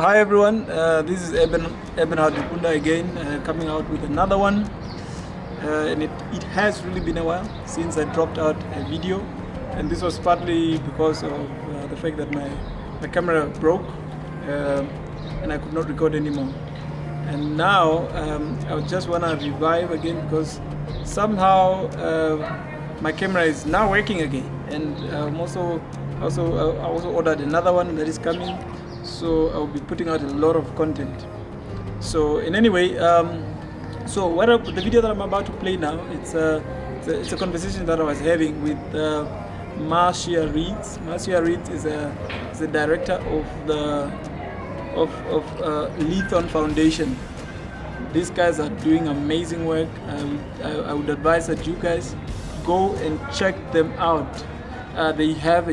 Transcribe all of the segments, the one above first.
Hi everyone, this is Ebenhard Ripunda again, coming out with another one. And it has really been a while since I dropped out a video, and this was partly because of the fact that my camera broke and I could not record anymore. And now I just want to revive again because somehow my camera is now working again, and I also ordered another one that is coming, so I'll be putting out a lot of content. So in any way, so the video that I'm about to play now, it's a conversation that I was having with Marsia Reed. Marsia Reed is the director of the Lithon Foundation. These guys are doing amazing work. I would advise that you guys go and check them out. They have a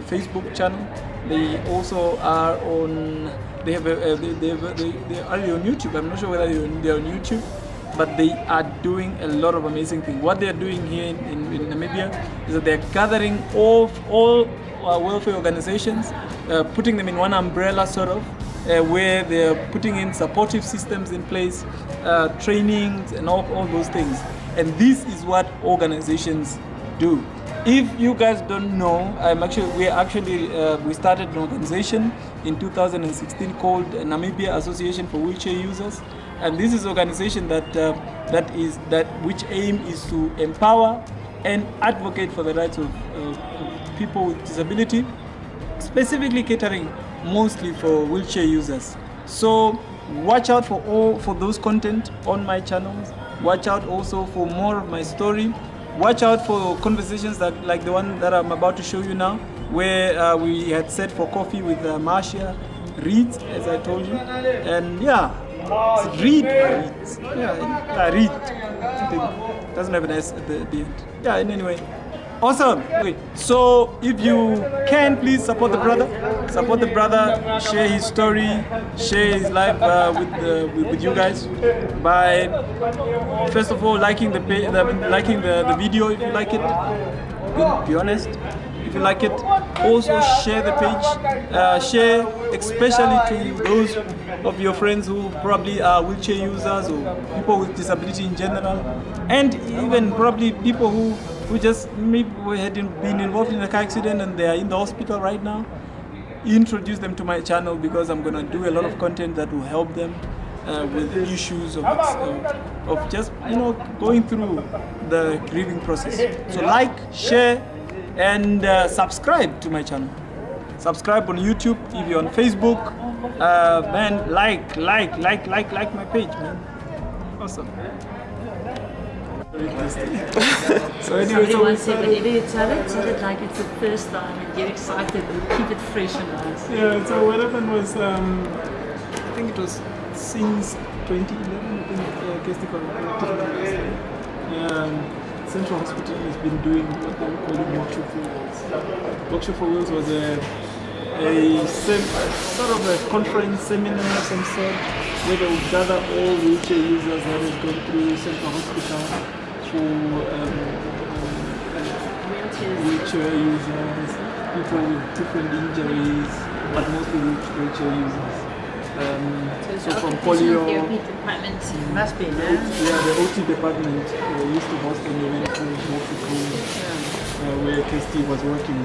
Facebook channel. They also are on. They are on YouTube. I'm not sure whether they're on YouTube, but they are doing a lot of amazing things. What they're doing here in Namibia is that they're gathering all welfare organizations, putting them in one umbrella, sort of, where they're putting in supportive systems in place, trainings, and all those things. And this is what organizations do. If you guys don't know, we started an organization in 2016 called Namibia Association for Wheelchair Users, and this is an organization which aim is to empower and advocate for the rights of people with disability, specifically catering mostly for wheelchair users. So watch out for those content on my channels. Watch out also for more of my story. Watch out for conversations like the one that I'm about to show you now, where we had set for coffee with Marsia Reed, as I told you. And yeah, it's Reed. Reed. I think doesn't have an S at the end. Yeah, anyway. Awesome. Okay. So if you can, please support the brother. Support the brother. Share his story. Share his life with you guys by first of all liking the video if you like it. Be honest. If you like it, also share the page. Share especially to those of your friends who probably are wheelchair users or people with disability in general, and even probably people who just maybe had been involved in a car accident and they are in the hospital right now. Introduce them to my channel because I'm going to do a lot of content that will help them with issues of just going through the grieving process. So like, share, and subscribe to my channel. Subscribe on YouTube. If you're on Facebook, man, like my page, man. Awesome. So anyway, everyone said whenever you tell it like it's the first time and get excited and keep it fresh and nice. Yeah, so what happened was, I think it was since 2011, I think Kirsty Central Hospital has been doing what they were calling Workshop for Wheels. Workshop for Wheels was sort of a conference, seminar of some sort, where they would gather all wheelchair users that had gone through Central Hospital for wheelchair users, people with different injuries, but mostly wheelchair users. So from polio, must be, the OT department used to host an event called where Kirsty was working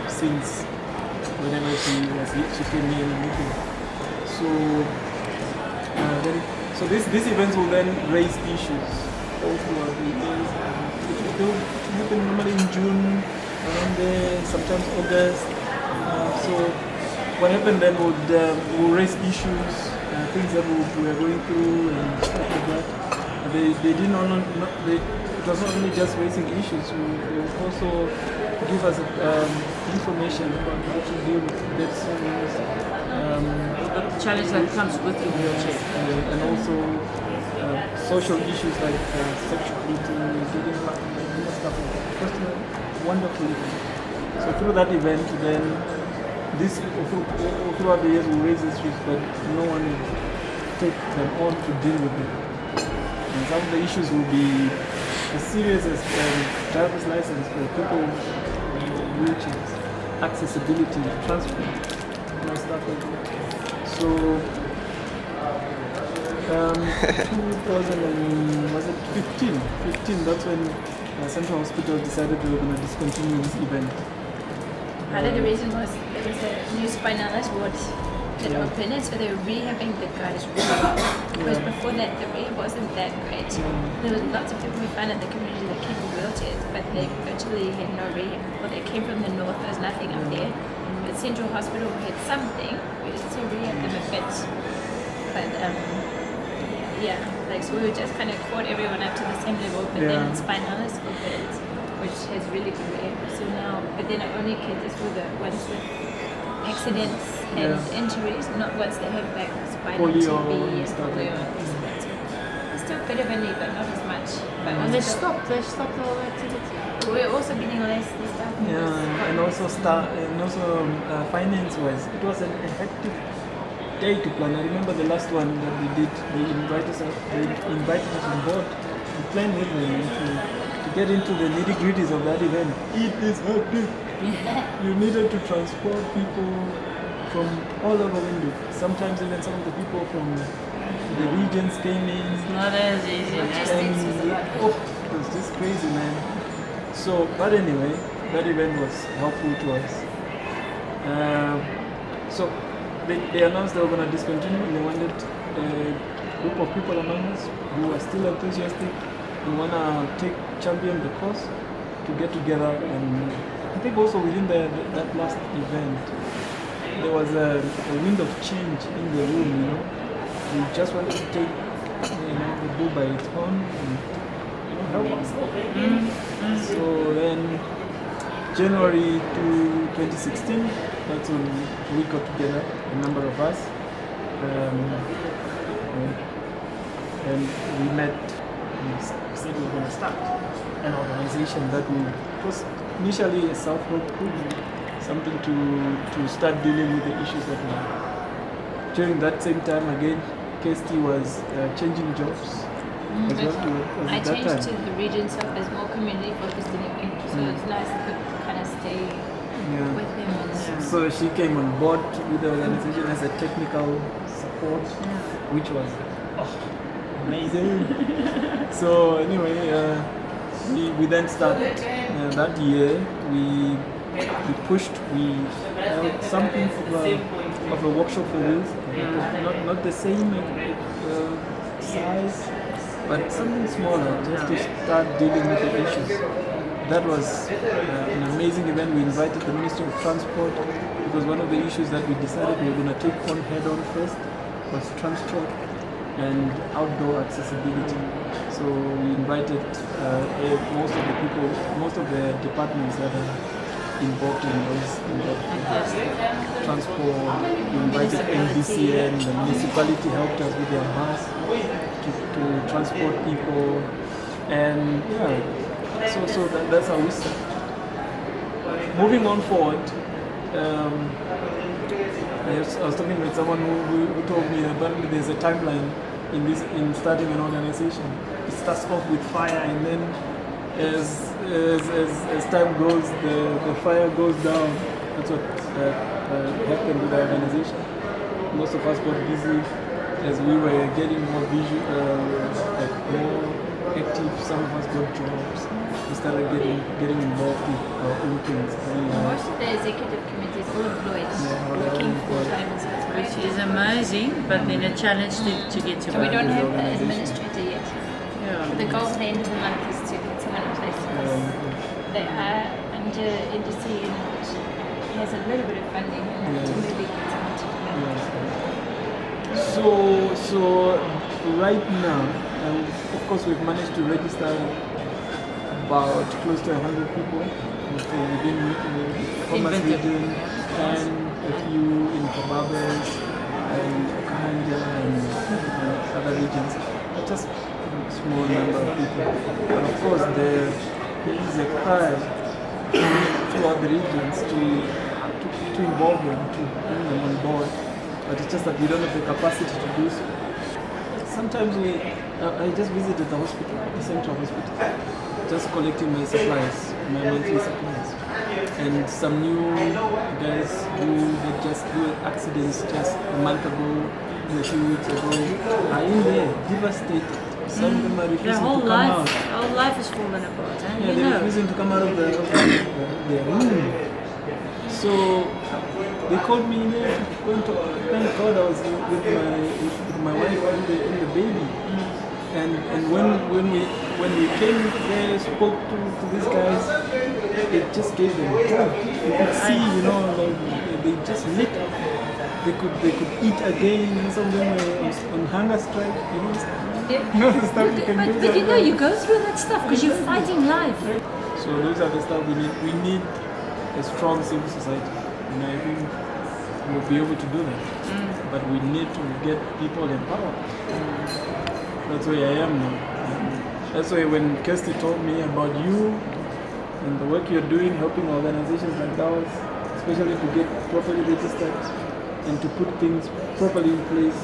since whenever she came here and everything. So these events will then raise issues all throughout the years. It will happen normally in June, around there, sometimes August. So what happened then would raise issues, things that we were going through and stuff like that. They didn't it was not only just raising issues, they would also give us information about how to deal with death scenarios. the challenge that comes with the wheelchair. And also social issues like sexuality, getting partner, stuff like that. Just a wonderful event. So through that event, then throughout the years we raise issues, but no one will take them on to deal with them. And some of the issues will be as serious as driver's license for people with wheelchairs, accessibility, transport, my staff as well. So 2015, that's when Central Hospital decided they were going to discontinue this event. Part of the reason was there was a new spinalist ward that opened it, so they were rehabbing the guys really well. Because before that, the rehab wasn't that great. There was lots of people we found in the community that came in wheelchairs, but they virtually had no rehab. Well, they came from the north, there was nothing up there. But Central Hospital had something, we used to rehab them a bit. But yeah, like so we were just kind of caught everyone up to the same level, but then spinalists opened, which has really good rehab. So now, but then it only caters for the ones with accidents and injuries, not ones that have like spinal TB and polio. There's still a bit of a need, but not as much. But And they stopped all activity. we're also getting less staff. And also finance-wise, it was a hectic day to plan. I remember the last one that we did. They invited us on board and planned with them to get into the nitty-gritties of that event. It is hectic. You needed to transport people from all over Windu. Sometimes even some of the people from the regions came in. It's not as easy. It was just crazy, man. So, but anyway, that event was helpful to us. So they announced they were going to discontinue, and they wanted a group of people among us who are still enthusiastic and want to champion the cause to get together. And I think also within that last event, there was a wind of change in the room, you know. We just wanted to take the bull by its horn and help us. So then January 2016, that's when we got together, a number of us, and we met. We said we were going to start an organization that was initially a self-help group, something to start dealing with the issues that we have. During that same time again, Kirsty was changing jobs. I changed to the region, so it's more community focused anyway. So it's nice to kind of stay with him. And, so she came on board with the organization as a technical support, which was amazing. So anyway, we then started that year. We pushed. We held something of a workshop for youth, not the same size, but something smaller, just to start dealing with the issues. That was an amazing event. We invited the Ministry of Transport because one of the issues that we decided we were going to take on head on first was transport and outdoor accessibility. So we invited most of the departments that are involved in transport. We invited NDCN, the municipality helped us with their bus to transport people, and so that's how we start. Moving on forward, I was talking with someone who told me that apparently there's a timeline in starting an organization. It starts off with fire, and then as time goes, the fire goes down. That's what happened with the organization. Most of us got busy as we were getting more more active. Some of us got jobs. We started getting involved with our own things. Most of the executive committee is all employed, working full-time, Which is amazing, but then a challenge to get to. So we don't have the administrator yet. Yeah. The goal at the end of the month is to get someone in place because they are under NDC, which has a little bit of funding and to maybe get someone to do that. So right now, of course, we've managed to register about close to 100 people within the Commerce region, and a few in Kababes and Okanja and other regions. Just a small number of people. But of course, there is a cry throughout the regions to involve them, to bring them on board. But it's just that we don't have the capacity to do so. Sometimes I just visited the hospital, the central hospital, just collecting my supplies, my monthly supplies. and some new guys who had just had accidents just a month ago, a few weeks ago, are in there, devastated. Some of them are refusing to come out. Their whole life is falling apart. Yeah, they're refusing to come out of their room. So they called me there to thank God I was with my wife and the baby. And when we came there, spoke to these guys, it just gave them hope. You could see, like they just lit up. They could eat again. Some of them were on hunger strike. The stuff you can do. But you go through that stuff because you're fighting life. So those are the stuff we need. We need a strong civil society. I think we'll be able to do that. But we need to get people empowered. That's where I am now. That's why when Kirsty told me about you and the work you're doing, helping organizations like ours, especially to get properly registered and to put things properly in place,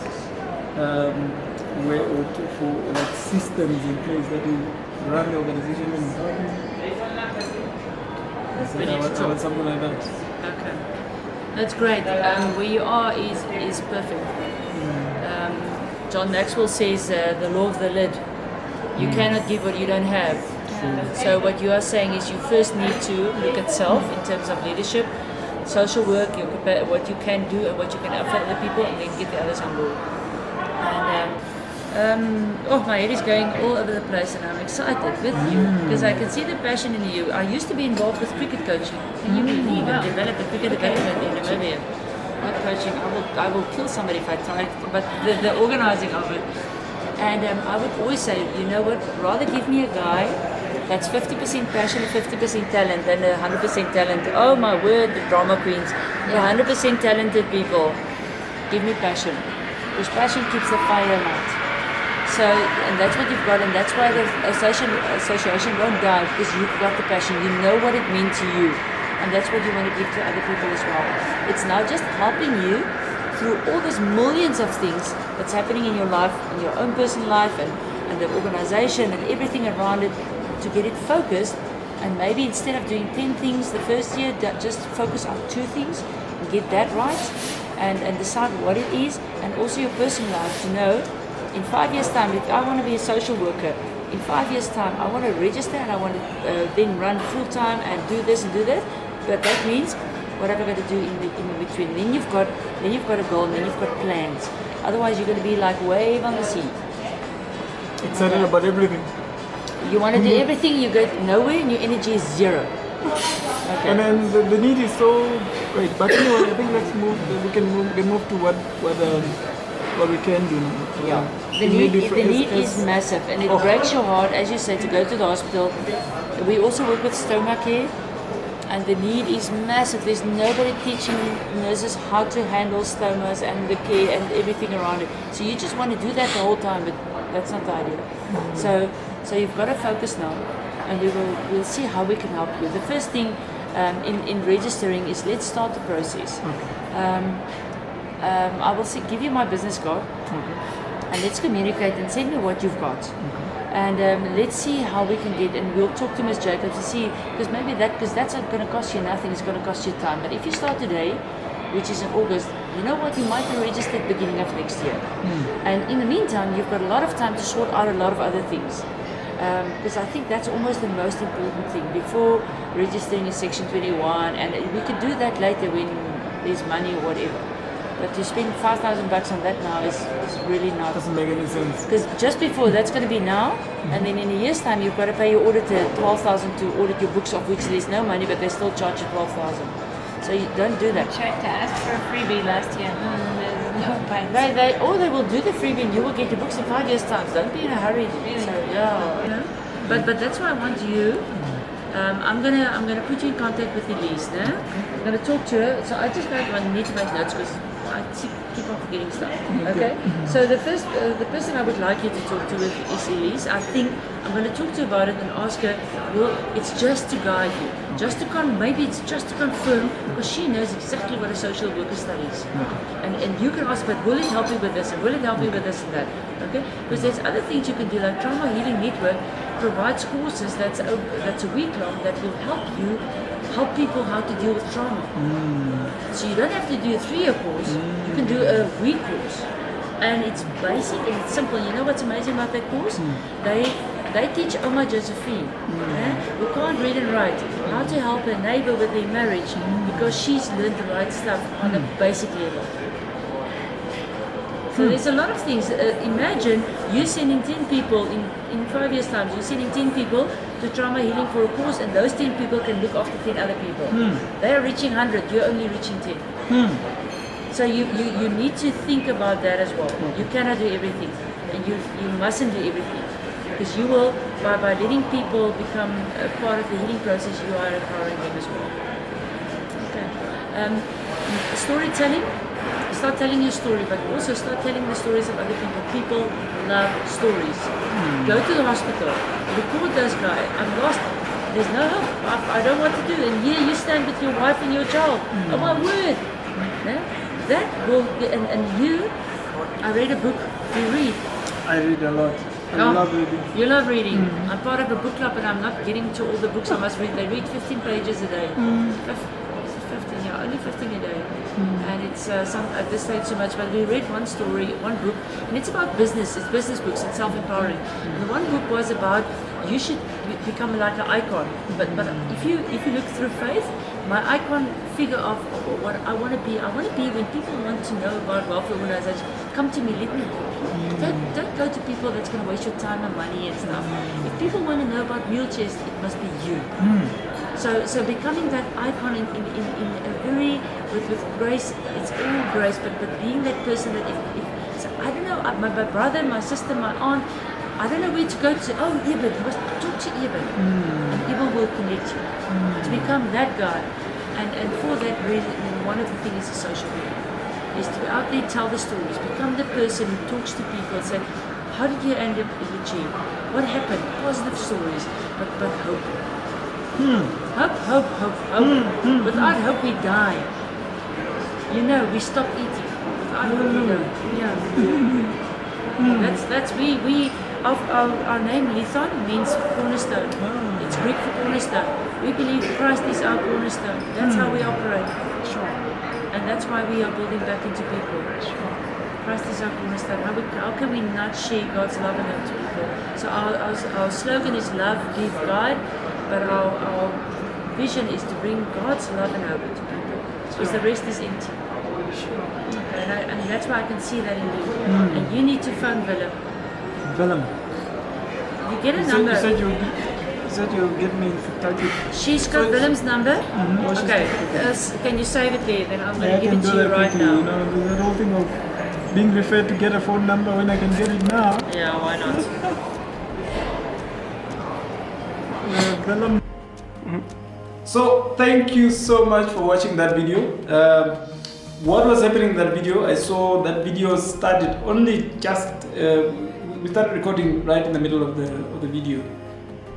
for like systems in place that will run the organization and I want something like that. Okay, that's great. Where you are is perfect. John Maxwell says the law of the lid. You cannot give what you don't have. So what you are saying is you first need to look at self in terms of leadership, social work, what you can do and what you can offer other people, and then get the others on board. And my head is going all over the place, and I'm excited with you because I can see the passion in you. I used to be involved with cricket coaching. Can you believe it? Develop a cricket development in Namibia. Not coaching. I will kill somebody if I try it, but the organizing of it. And I would always say, you know what? Rather give me a guy that's 50% passion, 50% talent, than 100% talent. Oh my word, the drama queens, the 100% talented people. Give me passion, because passion keeps the fire alight. So, and that's what you've got, and that's why the association won't die, because you've got the passion. You know what it means to you, and that's what you want to give to other people as well. It's now just helping you through all those millions of things that's happening in your life, in your own personal life, and the organization and everything around it, to get it focused. And maybe instead of doing 10 things the first year, just focus on 2 things and get that right, and decide what it is, and also your personal life, to know in 5 years' time, if I want to be a social worker, in 5 years' time, I want to register and I want to then run full time and do this and do that. But that means what have I got to do in between? Then you've got a goal, and then you've got plans. Otherwise, you're going to be like wave on the sea. Excited about everything. You want to do everything, you go nowhere, and your energy is zero. Okay. And then the need is so great. But anyway, I think let's move. We can move to what we can do now. Yeah. The need is massive, and it breaks your heart, as you say, to go to the hospital. We also work with stoma care, and the need is massive. There's nobody teaching nurses how to handle stomas and the care and everything around it. So you just want to do that the whole time, but that's not the idea. So you've got to focus now, and we'll see how we can help you. The first thing in registering is, let's start the process. I will give you my business card, and let's communicate and send me what you've got. And let's see how we can get, and we'll talk to Ms. Jacobs to see, because that's not going to cost you nothing, it's going to cost you time. But if you start today, which is in August, you know what, you might be registered beginning of next year. And in the meantime, you've got a lot of time to sort out a lot of other things. Because I think that's almost the most important thing, before registering in Section 21, and we could do that later when there's money or whatever. But to spend $5,000 on that now is really not. Doesn't make any sense. Because just before, that's going to be now, and then in a year's time, you've got to pay your auditor $12,000 to audit your books, of which there's no money, but they still charge you $12,000. So you don't do that. I tried to ask for a freebie last year. No bites. They will do the freebie, and you will get your books in 5 years' time. Don't be in a hurry. Really? So, yeah. But that's why I want you. I'm gonna put you in contact with Elise. No? I'm gonna talk to her. So I just need to make notes, because I keep on forgetting stuff. Okay. So the person I would like you to talk to is Elise. I think I'm going to talk to her about it and ask her. Well, it's just to guide you, maybe it's just to confirm, because she knows exactly what a social worker studies. And you can ask, but will it help you with this, and will it help you with this and that? Okay. Because there's other things you can do, like Trauma Healing Network provides courses that's a week long that will help you help people how to deal with trauma. So you don't have to do a 3-year course, you can do a week course. And it's basic and it's simple. You know what's amazing about that course? They teach Oma Josephine, who can't read and write, how to help her neighbor with their marriage because she's learned the right stuff on a basic level. So there's a lot of things. Imagine you sending 10 people in 5 years' time, you're sending 10 people to trauma healing for a course, and those 10 people can look after 10 other people. They are reaching 100, you're only reaching 10. So you need to think about that as well. You cannot do everything, and you mustn't do everything. Because you will, by letting people become a part of the healing process, you are empowering them as well. Okay. Storytelling. Start telling your story, but also start telling the stories of other people. People love stories. Go to the hospital, record those guys. I'm lost. There's no help. I don't know what to do. And here you stand with your wife and your child. Oh my word. That will be, and you, I read a book. You read. I read a lot. I love reading. You love reading. I'm part of a book club and I'm not getting to all the books I must read. They read 15 pages a day. 15, yeah, only 15 a day. And it's at this stage so much, but we read one story, one book, and it's about business. It's business books. It's self-empowering. And the one book was about you should become like an icon. But if you look through faith, my icon figure of what I want to be when people want to know about welfare organizations, come to me, let me help you. Don't go to people that's going to waste your time and money and stuff. If people want to know about wheelchairs, it must be you. So becoming that icon in a very with grace, it's all grace, but being that person that if so I don't know, my brother, my sister, my aunt, I don't know where to go to. Oh, Eben, you must talk to Eben, and Eben will connect you to become that guy. And for that reason, one of the things is social media. Is to out there tell the stories, become the person who talks to people and say, how did you end up in the chair? What happened? Positive stories, but hope. Hope. Without hope we die. You know, we stop eating. Without hope we die. Yeah. That's we our name Lithon means cornerstone. It's Greek for cornerstone. We believe Christ is our cornerstone. That's how we operate. And that's why we are building back into people. Christ is our cornerstone. How can we not share God's love and love to people? So our slogan is love, give, guide, but our vision is to bring God's love and hope to people. Because the rest is empty. And that's why I can see that in you. And you need to phone Willem. You get a number. You said you'll get me in touch with. She's got Willem's number. Okay, can you save it there? Then I'm going to give it to you right now. You know, the whole thing of being referred to get a phone number when I can get it now. Yeah, why not? Willem. So thank you so much for watching that video. What was happening in that video? I saw that video started only just. We started recording right in the middle of the video.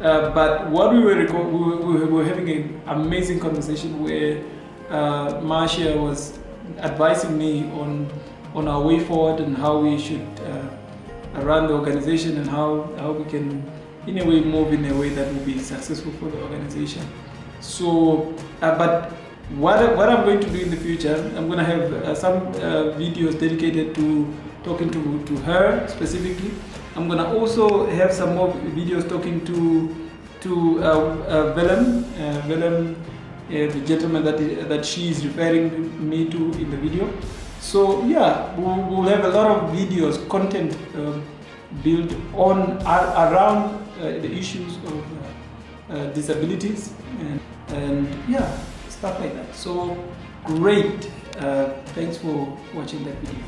But what we were having an amazing conversation where Marsia was advising me on our way forward and how we should run the organization and how we can in a way move in a way that will be successful for the organization. So, but what I'm going to do in the future, I'm going to have some videos dedicated to talking to her specifically. I'm going to also have some more videos talking to Willem, the gentleman that she is referring me to in the video. So yeah, we'll have a lot of videos, content built on around the issues of disabilities and yeah, stuff like that. So great. Thanks for watching that video.